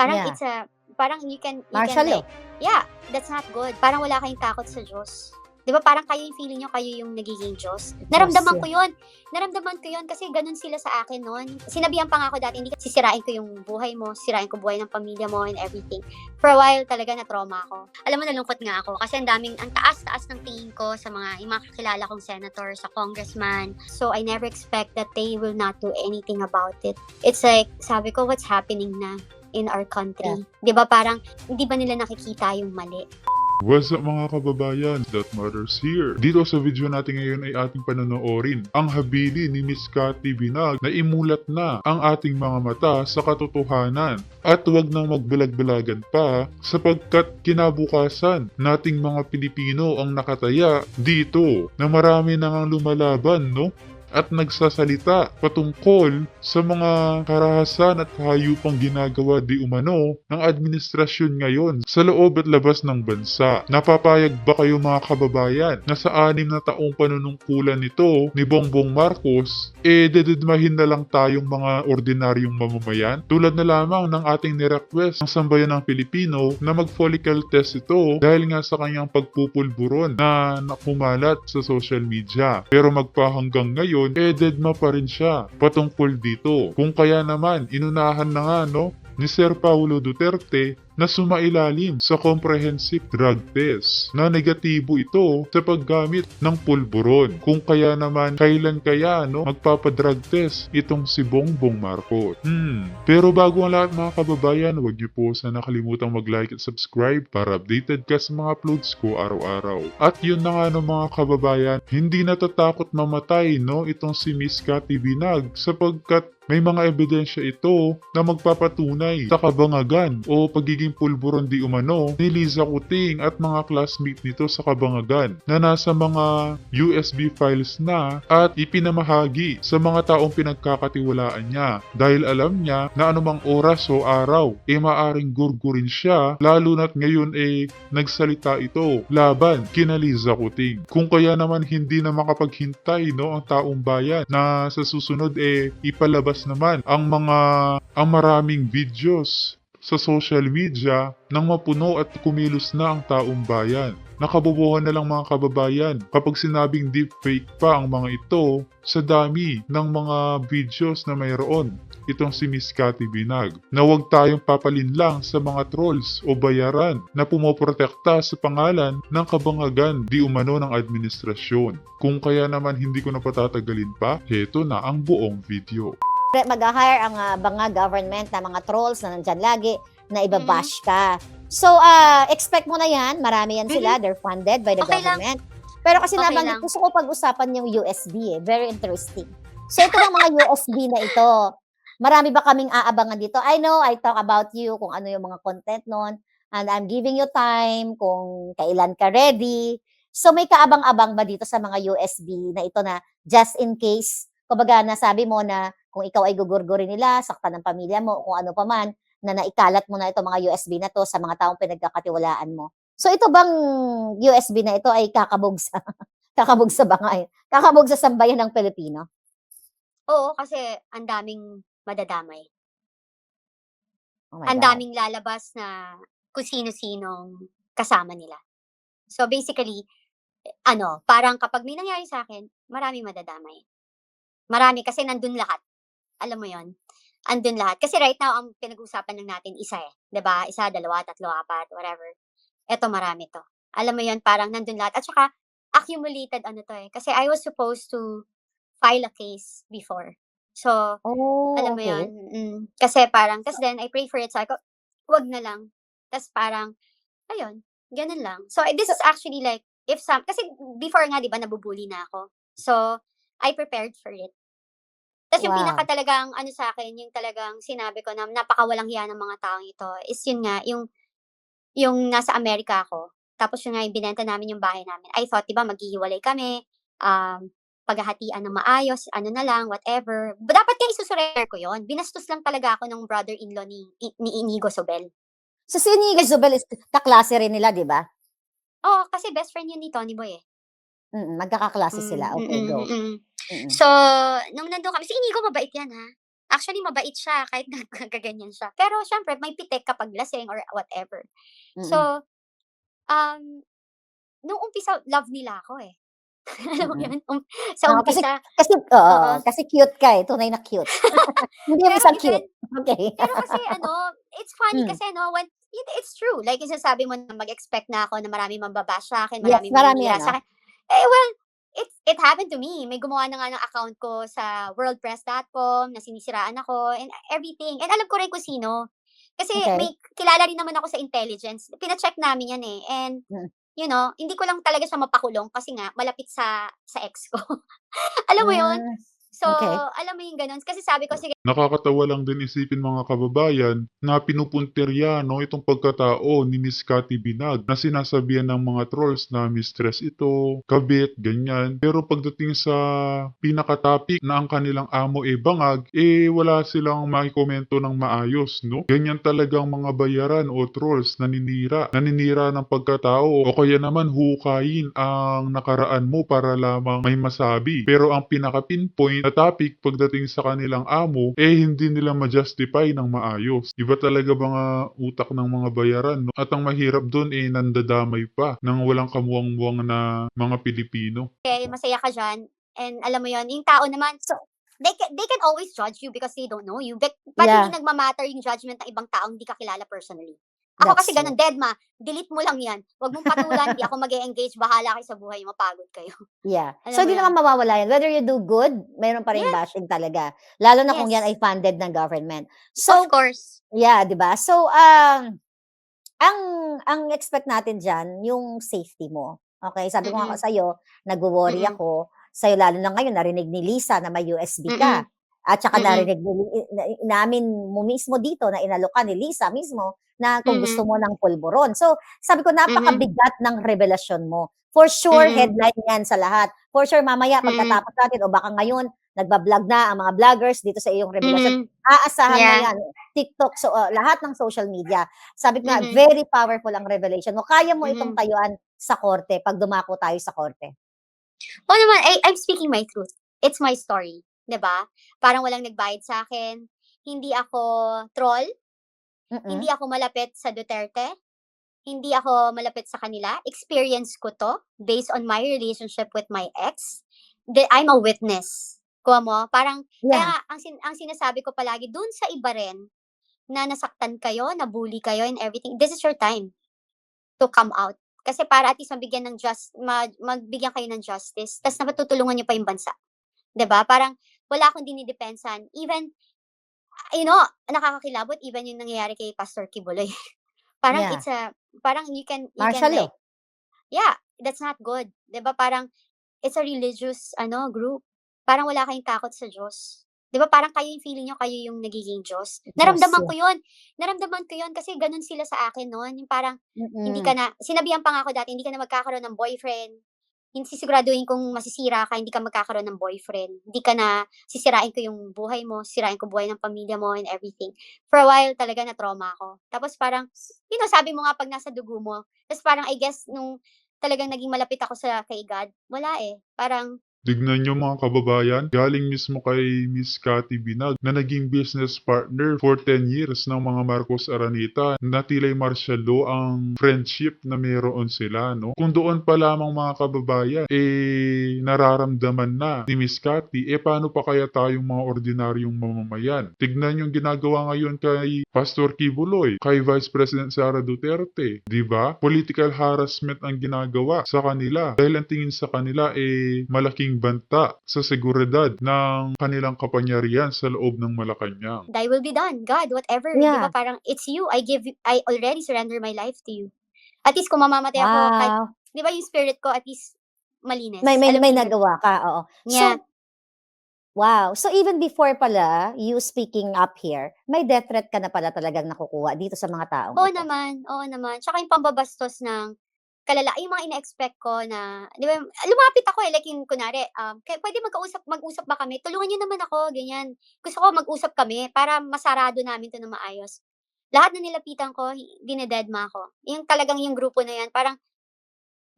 Parang Yeah. it's a parang you can Martial law. like, yeah, that's not good. Parang wala kayong takot sa Diyos. 'Di ba parang kayo yung feeling nyo, kayo yung nagiging Diyos. Naramdaman ko yun. Naramdaman ko yun kasi ganun sila sa akin noon. Sinabihan pa nga ako dati, hindi sisirain ko yung buhay mo, sisirain ko buhay ng pamilya mo and everything. For a while talaga na-trauma ako. Alam mo, nalungkot nga ako kasi ang taas-taas ng tingin ko sa yung mga kakilala kong senator, sa congressman. So I never expect that they will not do anything about it. It's like, sabi ko, what's happening na in our country? 'Di ba parang hindi ba nila nakikita yung mali? What's up mga kababayan, that matters here. Dito sa video natin ngayon ay ating panonoorin ang habili ni Miss Cathy Binag na imulat na ang ating mga mata sa katotohanan. At huwag nang magbalag-balagan pa sapagkat kinabukasan nating mga Pilipino ang nakataya dito na marami nang lumalaban, no? At nagsasalita patungkol sa mga karahasan at kahayupang ginagawa di umano ng administrasyon ngayon sa loob at labas ng bansa. Napapayag ba kayo mga kababayan na sa 6 na taong panunungkulan nito ni Bongbong Marcos, dededmahin na lang tayong mga ordinaryong mamamayan? Tulad na lamang ng ating nirequest ng sambayan ng Pilipino na mag-follicle test ito dahil nga sa kanyang pagpupulburon na nakumalat sa social media. Pero magpahanggang ngayon, dedma pa rin siya patungkol dito. Kung kaya naman, inunahan na nga ni Sir Paulo Duterte na sumailalim sa comprehensive drug test na negatibo ito sa paggamit ng pulburon. Kung kaya naman, kailan kaya magpapadrug test itong si Bongbong Marcos? Pero bago ang lahat mga kababayan, huwag niyo po sana nakalimutang mag-like at subscribe para updated ka sa mga uploads ko araw-araw. At yun na nga mga kababayan, hindi natatakot mamatay itong si Miss Cathy Binag sapagkat may mga ebidensya ito na magpapatunay sa kabangagan o pagiging pulburon di umano ni Liza Kuting at mga classmate nito sa kabangagan na nasa mga USB files na at ipinamahagi sa mga taong pinagkakatiwalaan niya dahil alam niya na anumang oras o araw maaring gurgurin siya, lalo na't ngayon nagsalita ito laban kina Liza Kuting. Kung kaya naman hindi na makapaghintay ang taong bayan na sa susunod ipalabas naman ang maraming videos sa social media nang mapuno at kumilos na ang taong bayan. Nakabobohan na lang mga kababayan kapag sinabing deepfake pa ang mga ito sa dami ng mga videos na mayroon itong si Miss Cathy Binag. Na huwag tayong papalinlang sa mga trolls o bayaran na pumoprotekta sa pangalan ng kabangagan di umano ng administrasyon. Kung kaya naman hindi ko na patatagalin pa, heto na ang buong video. Mag-hire ang mga government na mga trolls na nandyan lagi na ibabash ka. So, expect mo na yan. Marami yan sila. They're funded by the government. Pero kasi nabanggit, gusto ko pag-usapan yung USB Very interesting. So, ito ang mga USB na ito. Marami ba kaming aabangan dito? I know, I talk about you, kung ano yung mga content nun. And I'm giving you time kung kailan ka ready. So, may kaabang-abang ba dito sa mga USB na ito na just in case? Kumbaga, nasabi mo na kung ikaw ay gugurgurin nila, saktan ng pamilya mo, kung ano pa man, na naikalat mo na itong mga USB na to sa mga taong pinagkakatiwalaan mo. So ito bang USB na ito ay kakabog sa bangay, kakabog sa sambayan ng Pilipino? Oo, kasi ang daming madadamay. Oh ang daming lalabas na kung sino-sinong kasama nila. So basically, parang kapag may nangyari sa akin, maraming madadamay. Marami kasi nandun lahat. Alam mo yon, andun lahat. Kasi right now, ang pinag-uusapan lang natin, isa 'di ba? 1, 2, 3, 4, whatever. Eto marami to. Alam mo yon, parang nandun lahat. At saka, accumulated to Kasi I was supposed to file a case before. So, alam mo yon, kasi parang, tas then I pray for it. Sabi ko, wag na lang. Tas parang, ayun, ganun lang. So, this is actually like, kasi before nga, di ba, nabubuli na ako. So, I prepared for it. Tapos yung pinaka talagang sa akin, yung talagang sinabi ko na napakawalang hiya ng mga taong ito is yun nga, yung nasa Amerika ako. Tapos yun nga, yung binenta namin yung bahay namin. I thought, diba, maghihiwalay kami, paghahatian ng maayos, na lang, whatever. Dapat kaya isusurrender ko yon. Binastos lang talaga ako ng brother-in-law ni Inigo Sobel. So si Inigo Sobel is kaklase rin nila, di ba? Oo, kasi best friend yun ni Tony Boy magkakaklase sila. Okay, go. So, nung nandun kami, si Inigo mabait yan ha. Actually, mabait siya kahit naggaganyan siya. Pero siyempre may pitik kapag lasing or whatever. Mm, So, um, nung umpisa love nila ako, eh. Alam mo mm. yun, sa Oo, kasi umpisa, kasi oo. oo, kasi cute ka, eh, tunay na cute. Hindi yung Pero isang even cute, okey. pero kasi ano, it's funny Hmm, kasi when it's true, like yung sinasabi mo na mag-expect na ako na maraming mamba-bash sa'kin, yes, maraming marami maninira 'yan, sa'kin. Well, it happened to me. May gumawa na nga ng account ko sa worldpress.com na sinisiraan ako and everything. And alam ko rin kung sino. Kasi okey. may kilala rin naman ako sa intelligence. Pina-check namin 'yan, eh, and Mm, hindi ko lang talaga siya mapakulong kasi nga malapit sa ex ko. Alam mo 'yun? hmm, So, okey. alam mo 'yung gano'n? Kasi sabi ko, sige. Nakakatawa lang din isipin mga kababayan na pinupuntirya no, itong pagkatao ni Miss Cathy Binag na sinasabihan ng mga trolls na mistress ito, kabit, ganyan. Pero pagdating sa pinaka-topic na ang kanilang amo bangag, wala silang maikomento ng maayos, no? Ganyan talagang mga bayaran o trolls naninira ng pagkatao o kaya naman hukayin ang nakaraan mo para lamang may masabi. Pero ang pinaka-pinpoint na topic pagdating sa kanilang amo, hindi nila ma-justify ng maayos. Iba talaga mga utak ng mga bayaran, no? At ang mahirap dun, nandadamay pa ng walang kamuwang-muwang na mga Pilipino. Masaya ka diyan and alam mo 'yun, yung tao naman, So they can always judge you because they don't know you. But hindi yeah, nagma-matter yung judgment ng ibang taong hindi ka kilala personally. Ako that's kasi true. gano'n, dedma, delete mo lang 'yan. Huwag mong patulan, hindi ako mag-e-engage, bahala kayo sa buhay mo, pagod kayo. Yeah. Alam So, mo di 'yun? naman mawawala 'yan. Whether you do good, meron pa ring Yes, bashing talaga. Lalo na kung 'yan ay yes, funded ng government. of So course. yeah, 'di ba? So, ang ang expect natin diyan yung safety mo, okey? Sabi ko nga Mm, sa'yo, nagwo-worry mm, ako sa'yo lalo na ngayon narinig ni Lisa na may USB ka mm, at saka mm, narinig ni na inamin mo mismo dito na inalok ka ni Lisa mismo na kung gusto mm, mo ng pulburon. So, sabi ko mhm, napakabigat ng revelasyon mo. For sure mm, headline 'yan sa lahat. For sure mamaya mm, pagkatapos natin o baka ngayon nagba-vlog na ang mga vloggers dito sa iyong revelasyon, mm, aasahan mo yeah, 'yan, TikTok, so, lahat ng social media. Sabi ko nga, mhm, very powerful ang revelation mo. Kaya mo itong mhm. tayuan sa korte 'pag dumako tayo sa korte. Oo naman, I'm speaking my truth. It's my story, 'di ba? Parang walang nagbayad sa'kin, hindi ako troll, hindi Mm, ako malapit sa Duterte, hindi ako malapit sa kanila. Experience ko 'to based on my relationship with my ex. I'm a witness. Kuha mo? Parang kaya yeah, nga ang sinasabi ko palagi dun sa iba rin na nasaktan kayo, na-bully kayo and everything, this is your time to come out. Kasi para at least mabigyan ng magbigyan kayo ng justice ta's na matutulungan niyo pa yung bansa. 'Di ba? Parang wala akong dinidepensahan. Even, nakakakilabot even yung nangyayari kay Pastor Kibuloy. Parang yeah. it's a parang you can Martial like, law. yeah, that's not good. 'Di ba parang it's a religious group. Parang wala kayong takot sa Diyos. 'Di ba parang kayo yung feeling niyo kayo yung nagiging Diyos. Diyos, Naramdaman yeah. ko 'yun. Naramdaman ko 'yun kasi gano'n sila sa akin no'n, yung parang hindi ka Mm, na sinabihan pa nga ako dati, "Hindi ka na magkakaroon ng boyfriend. Sisiguraduhin kong masisira ka, hindi ka magkakaroon ng boyfriend. Hindi ka na sisirain ko yung buhay mo, sisirain ko buhay ng pamilya mo and everything." For a while talaga na-trauma ako. Tapos parang, sabi mo nga 'pag nasa dugo mo, tapos parang I guess nung talagang naging malapit ako kay God, wala, eh. Parang Tignan niyo mga kababayan, galing mismo kay Miss Cathy Binag na naging business partner for 10 years ng mga Marcos Araneta na tila'y martial law ang friendship na meron sila. No? Kung doon pa lamang mga kababayan, nararamdaman na ni Miss Cathy, paano pa kaya tayong mga ordinaryong mamamayan? Tignan yung ginagawa ngayon kay Pastor Kibuloy, kay Vice President Sara Duterte. Di ba? Political harassment ang ginagawa sa kanila dahil ang tingin sa kanila malaking banta sa seguridad ng kanilang kapangyarihan sa loob ng Malacanang. thy will be done, God, whatever. 'Di ba yeah. parang, it's you, I already surrender my life to you. At least kung mamamatay ako kahit, Wow. 'di ba yung spirit ko at least May malinis. may Alam mo may yung gano'n? nagawa ka, oo. Yeah. So wow. So even before pala you speaking up here, may death threat ka na pala talagang nakukuha dito sa mga taong Oo ito? naman, oo naman. Tsaka yung pambabastos ng yung mga ine-expect ko na 'di ba lumapit ako, like yung kunwari, "Puwede mag-usap ba kami? Tulungan niyo naman ako," ganyan. Gusto ko mag-usap kami para masarado namin 'to ng maayos. Lahat na nilapitan ko dinededma ko. Yung talagang yung grupo na 'yan parang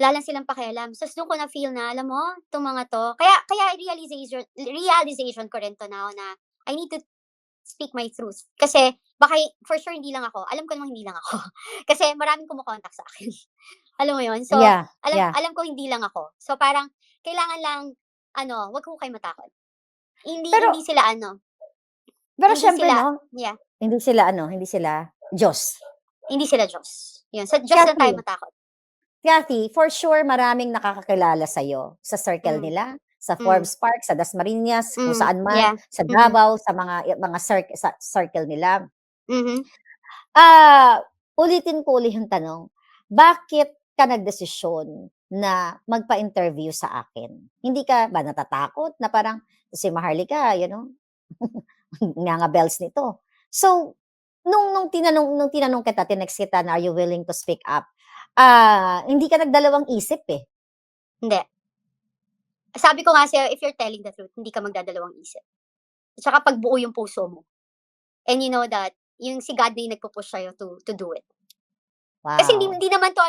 wala lang silang pakialam. Ta's dun ko na-feel na, alam mo 'tong mga 'to, kaya realization realization ko rin 'to now na I need to speak my truth. Kasi baka for sure hindi lang ako. Alam ko namang hindi lang ako. Kasi maraming kumo-contact sa akin. Alam mo 'yun? So, Yeah, alam yeah. alam ko hindi lang ako. So, parang kailangan lang wag ho kayong matakot. Hindi Pero hindi sila ano, pero hindi siyempre sila 'no, yeah, hindi sila Diyos. hindi sila Diyos. 'Yun, sa Diyos lang tayo Kathy, matakot. Kathy, for sure maraming nakakakilala sa'yo sa circle Hmm, nila, sa hmm, Forbes Park, sa Dasmariñas, kung saan man, yeah, sa mhm, Davao, sa mga sa circle nila. mhm. Ah, ulitin ko uli yung tanong, bakit ka nagdesisyon na magpa-interview sa akin? Hindi ka ba natatakot na parang, si Maharlika, nganga-bells nito. So, nung tinanong kita, tinext kita na, "Are you willing to speak up?" Hindi ka nagdalawang isip, eh. Hindi. Sabi ko nga sa'yo, if you're telling the truth, hindi ka magdadalawang isip. At saka 'pag buo yung puso mo, and you know that yung si God na yung nagpu-push sa'yo to do it. Kasi hindi Wow. hindi naman 'to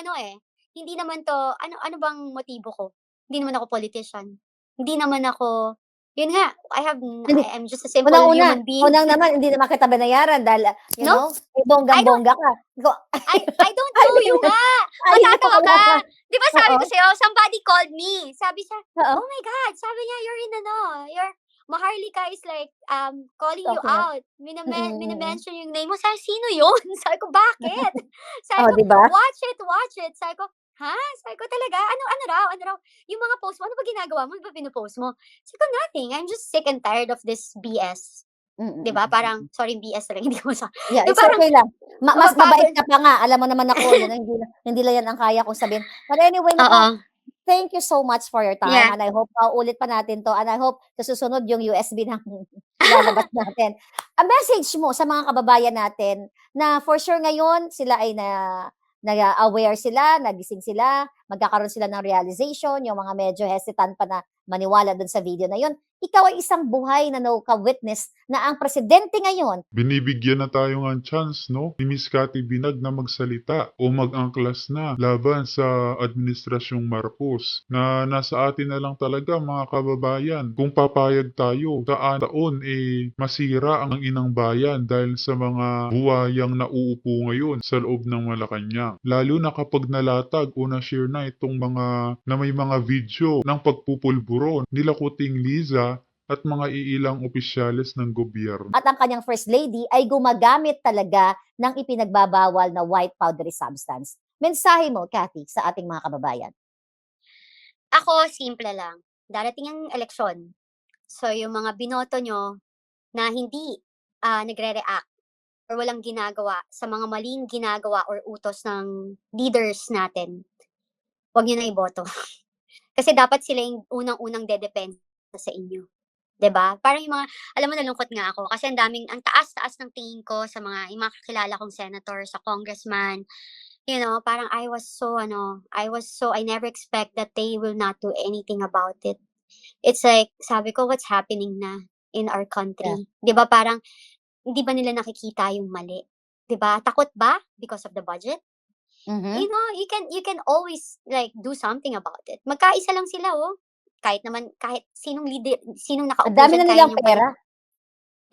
hindi naman 'to ano bang motibo ko? Hindi naman ako politician. Hindi naman ako yun nga, Hindi, I am just a simple unang-una, human being. unang naman hindi naman kita binayaran dahil, No, I don't bonggang-bongga ka. Ko I don't ay, know you nga. Matatawa ayoko ka. na. 'Di ba sabi Oo, ko sa'yo, somebody called me. Sabi siya, oo, "Oh my God," sabi niya, "You're in Maharlika is like, calling you talking up. out. Mm. Mine-mention yung name mo." Sabi, "Sino yun?" Sabi ko, "Bakit?" Sabi Oh, ko, 'di ba? "Watch it, watch it." Sabi ko, "Ha?" Sabi ko, "Talaga? Ano raw? Yung mga post mo, ano ba ginagawa mo? Ano ba pino-post mo?" Sabi ko, "Nothing. I'm just sick and tired of this BS." 'Di ba? Parang, Mm. sorry, BS talaga, hindi ko Yeah, yung it's parang okay lang. Mas mabait mapapagod. ka pa nga, alam mo naman ako, hindi lang 'yan ang kaya kong sabihin. But anyway, Oo, naku, thank you so much for your time, yeah. and I hope mauulit pa natin 'to, and I hope sa susunod yung USB ng ilalabas natin. A message mo sa mga kababayan natin na for sure ngayon sila ay aware sila, nagising sila, magkakaroon sila ng realization, yung mga medyo hesitant pa na maniwala dun sa video na yun. Ikaw ay isang buhay na ka-witness na ang presidente ngayon. Binibigyan na tayo ng chance, no, ni Miss Cathy Binag na magsalita o mag-angklas na laban sa Administrasyong Marcos na nasa atin na lang talaga mga kababayan. Kung papayag tayo, taon masira ang inang bayan dahil sa mga buwayang nauupo ngayon sa loob ng Malacanang. Lalo na kapag nalatag o na-share na itong na may mga video ng pagpupulburo nila Kuting Liza at mga iilang opisyales ng gobyerno. At ang kanyang first lady ay gumagamit talaga ng ipinagbabawal na white powdery substance. Mensahe mo, Kathy, sa ating mga kababayan. Ako, simple lang. Darating ang eleksyon. So, yung mga binoto nyo na hindi nagre-react or walang ginagawa sa mga maling ginagawa or utos ng leaders natin, wag nyo na iboto. Kasi dapat sila yung unang-unang dedepensa sa inyo. 'Di ba? Parang yung mga alam mo nalungkot nga ako kasi ang taas-taas ng tingin ko sa yung mga kakilala kong senator, sa congressman. Parang I never expect that they will not do anything about it. It's like, sabi ko, what's happening na in our Yeah. country? 'Di ba parang, hindi ba nila nakikita yung mali? 'Di ba? Takot ba because of the budget? Mhm. You can always like do something about it. Magkaisa lang sila, oh. Kahit sinong leader, sinong Ang nakaupo dami diyan na kaya nilang niyong pera.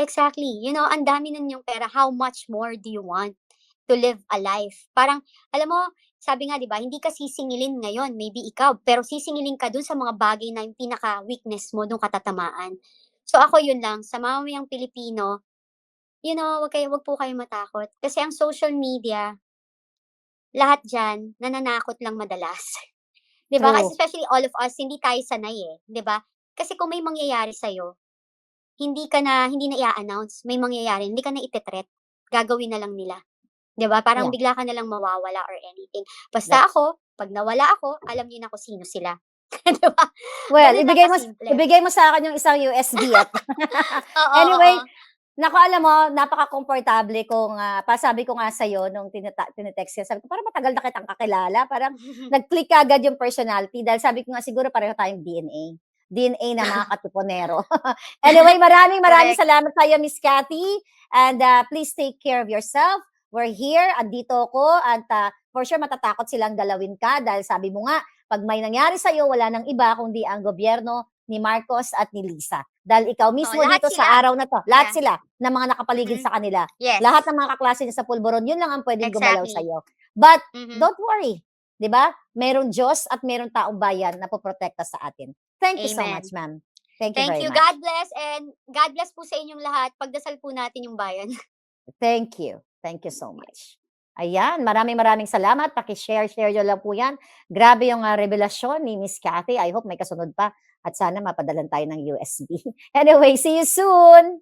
exactly. Ang dami na niyong pera. How much more do you want to live a life? Parang, alam mo, sabi nga, 'di ba, hindi ka sisingilin ngayon, maybe ikaw, pero sisingilin ka dun sa mga bagay na yung pinaka-weakness mo, dun ka tatamaan. So ako yun lang, sa mamamayang Pilipino, wag po kayong matakot. Kasi ang social media, lahat diyan nananakot lang madalas. 'Di ba? Kasi True. especially all of us, hindi tayo sanay, 'di ba? Kasi kung may mangyayari sa'yo, hindi na i-a-announce, may mangyayari, hindi ka na ite-threat, gagawin na lang nila, 'di ba? Parang Yeah, bigla ka na lang mawawala or anything. Basta that's ako, 'pag nawala ako, alam niyo na kung sino sila, 'di ba? well, Gano'n lang kasimple. ibigay mo sa akin yung isang USB at Oo, oo. anyway, naku, alam mo, napaka-komportable kung, sabi ko nga sa'yo nung tine-text kita, sabi ko, "Parang matagal na kitang kakilala." Parang nag-click kaagad yung personality dahil sabi ko nga siguro pareho tayong DNA ng mga katipunero. Anyway, maraming maraming Correct. salamat sa'yo, Miss Cathy, and, please take care of yourself. We're here, andito ako, at, for sure matatakot silang galawin ka dahil sabi mo nga, 'pag may nangyari sa'yo, wala ng iba kundi ang gobyerno ni Marcos at ni Lisa. Dahil ikaw mismo lahat dito sila. sa araw na to, lahat Yeah. sila na mga nakapaligid Mhm. sa kanila. Yes. Lahat ng mga kaklase niya sa Pulburon, yun lang ang pwedeng gumalaw Exactly. sa'yo. But Mhm. don't worry, 'di ba? Merong Diyos at merong taong bayan na poprotekta sa atin. Thank you so Amen. much, ma'am. Thank you Thank very you. much. God bless, and God bless po sa inyong lahat. Pagdasal po natin yung bayan. Thank you. Thank you so much. Ayan, maraming salamat. Paki-share nyo lang po yan. Grabe yung revelasyon ni Miss Cathy. I hope may kasunod pa at sana mapadalan tayo ng USB. Anyway, see you soon!